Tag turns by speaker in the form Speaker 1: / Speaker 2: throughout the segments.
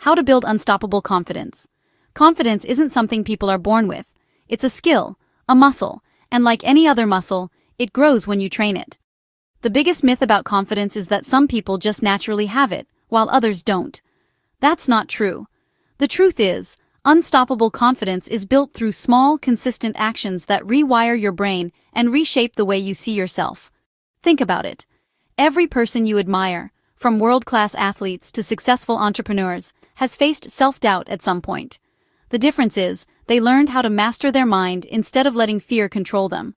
Speaker 1: How to build unstoppable confidence. Confidence isn't something people are born with. It's a skill, a muscle, and like any other muscle, it grows when you train it. The biggest myth about confidence is that some people just naturally have it, while others don't. That's not true. The truth is, unstoppable confidence is built through small, consistent actions that rewire your brain and reshape the way you see yourself. Think about it. Every person you admire, from world-class athletes to successful entrepreneurs, has faced self-doubt at some point. The difference is, they learned how to master their mind instead of letting fear control them.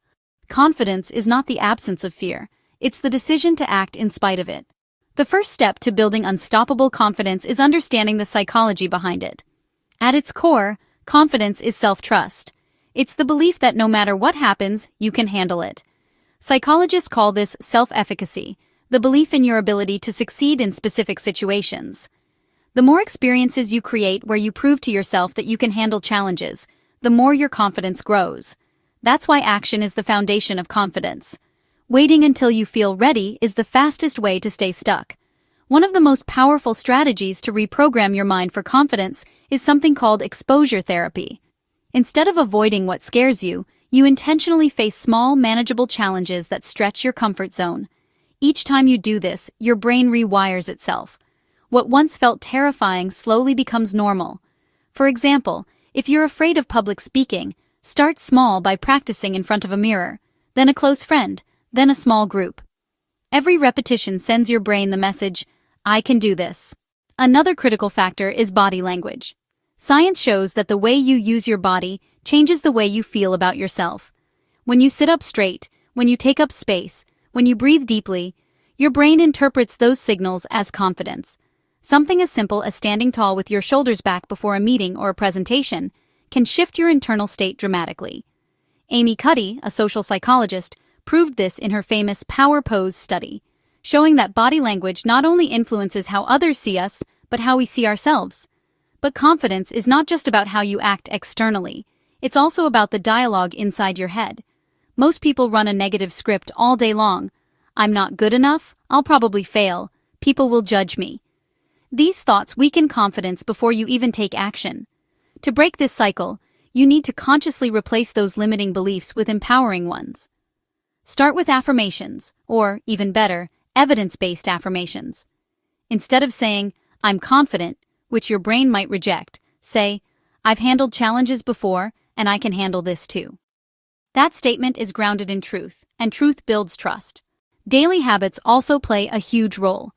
Speaker 1: Confidence is not the absence of fear, it's the decision to act in spite of it. The first step to building unstoppable confidence is understanding the psychology behind it. At its core, confidence is self-trust. It's the belief that no matter what happens, you can handle it. Psychologists call this self-efficacy, the belief in your ability to succeed in specific situations. The more experiences you create where you prove to yourself that you can handle challenges, the more your confidence grows. That's why action is the foundation of confidence. Waiting until you feel ready is the fastest way to stay stuck. One of the most powerful strategies to reprogram your mind for confidence is something called exposure therapy. Instead of avoiding what scares you, you intentionally face small, manageable challenges that stretch your comfort zone. Each time you do this, your brain rewires itself. What once felt terrifying slowly becomes normal. For example, if you're afraid of public speaking, start small by practicing in front of a mirror, then a close friend, then a small group. Every repetition sends your brain the message, I can do this. Another critical factor is body language. Science shows that the way you use your body changes the way you feel about yourself. When you sit up straight, when you take up space, when you breathe deeply, your brain interprets those signals as confidence. Something as simple as standing tall with your shoulders back before a meeting or a presentation can shift your internal state dramatically. Amy Cuddy, a social psychologist, proved this in her famous Power Pose study, showing that body language not only influences how others see us, but how we see ourselves. But confidence is not just about how you act externally, it's also about the dialogue inside your head. Most people run a negative script all day long. I'm not good enough, I'll probably fail, people will judge me. These thoughts weaken confidence before you even take action. To break this cycle, you need to consciously replace those limiting beliefs with empowering ones. Start with affirmations, or, even better, evidence-based affirmations. Instead of saying, I'm confident, which your brain might reject, say, I've handled challenges before, and I can handle this too. That statement is grounded in truth, and truth builds trust. Daily habits also play a huge role.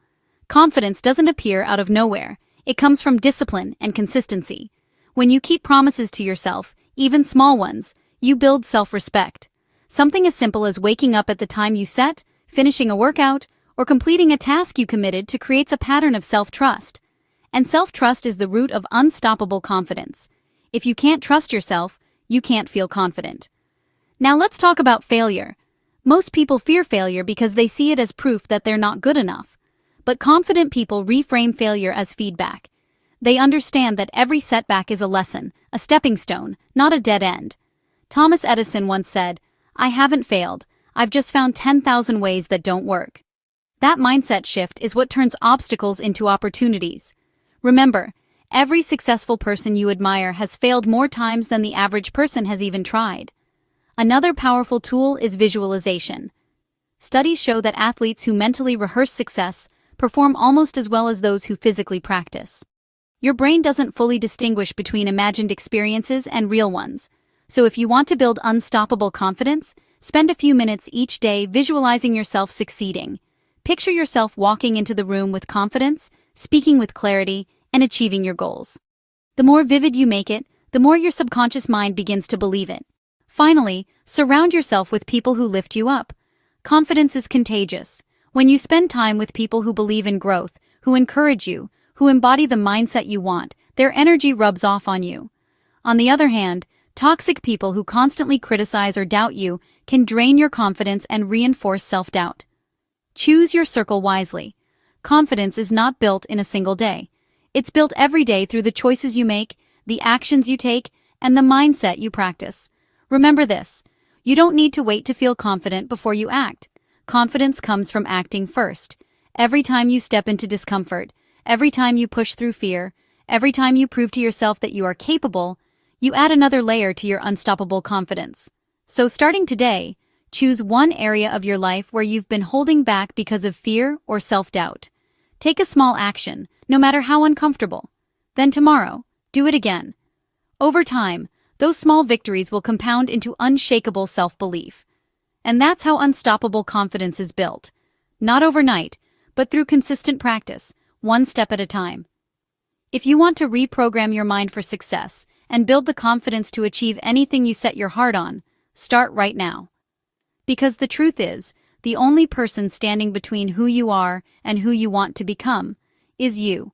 Speaker 1: Confidence doesn't appear out of nowhere, it comes from discipline and consistency. When you keep promises to yourself, even small ones, you build self-respect. Something as simple as waking up at the time you set, finishing a workout, or completing a task you committed to creates a pattern of self-trust. And self-trust is the root of unstoppable confidence. If you can't trust yourself, you can't feel confident. Now let's talk about failure. Most people fear failure because they see it as proof that they're not good enough. But confident people reframe failure as feedback. They understand that every setback is a lesson, a stepping stone, not a dead end. Thomas Edison once said, I haven't failed, I've just found 10,000 ways that don't work. That mindset shift is what turns obstacles into opportunities. Remember, every successful person you admire has failed more times than the average person has even tried. Another powerful tool is visualization. Studies show that athletes who mentally rehearse success perform almost as well as those who physically practice. Your brain doesn't fully distinguish between imagined experiences and real ones, so if you want to build unstoppable confidence, spend a few minutes each day visualizing yourself succeeding. Picture yourself walking into the room with confidence, speaking with clarity, and achieving your goals. The more vivid you make it, the more your subconscious mind begins to believe it. Finally, surround yourself with people who lift you up. Confidence is contagious. When you spend time with people who believe in growth, who encourage you, who embody the mindset you want, their energy rubs off on you. On the other hand, toxic people who constantly criticize or doubt you can drain your confidence and reinforce self-doubt. Choose your circle wisely. Confidence is not built in a single day. It's built every day through the choices you make, the actions you take, and the mindset you practice. Remember this, you don't need to wait to feel confident before you act. Confidence comes from acting first. Every time you step into discomfort, every time you push through fear, Every time you prove to yourself that you are capable, you add another layer to your unstoppable confidence. So starting today, choose one area of your life where you've been holding back because of fear or self-doubt. Take a small action, no matter how uncomfortable. Then tomorrow, do it again. Over time, those small victories will compound into unshakable self-belief. And that's how unstoppable confidence is built. Not overnight, but through consistent practice, one step at a time. If you want to reprogram your mind for success and build the confidence to achieve anything you set your heart on, start right now. Because the truth is, the only person standing between who you are and who you want to become is you.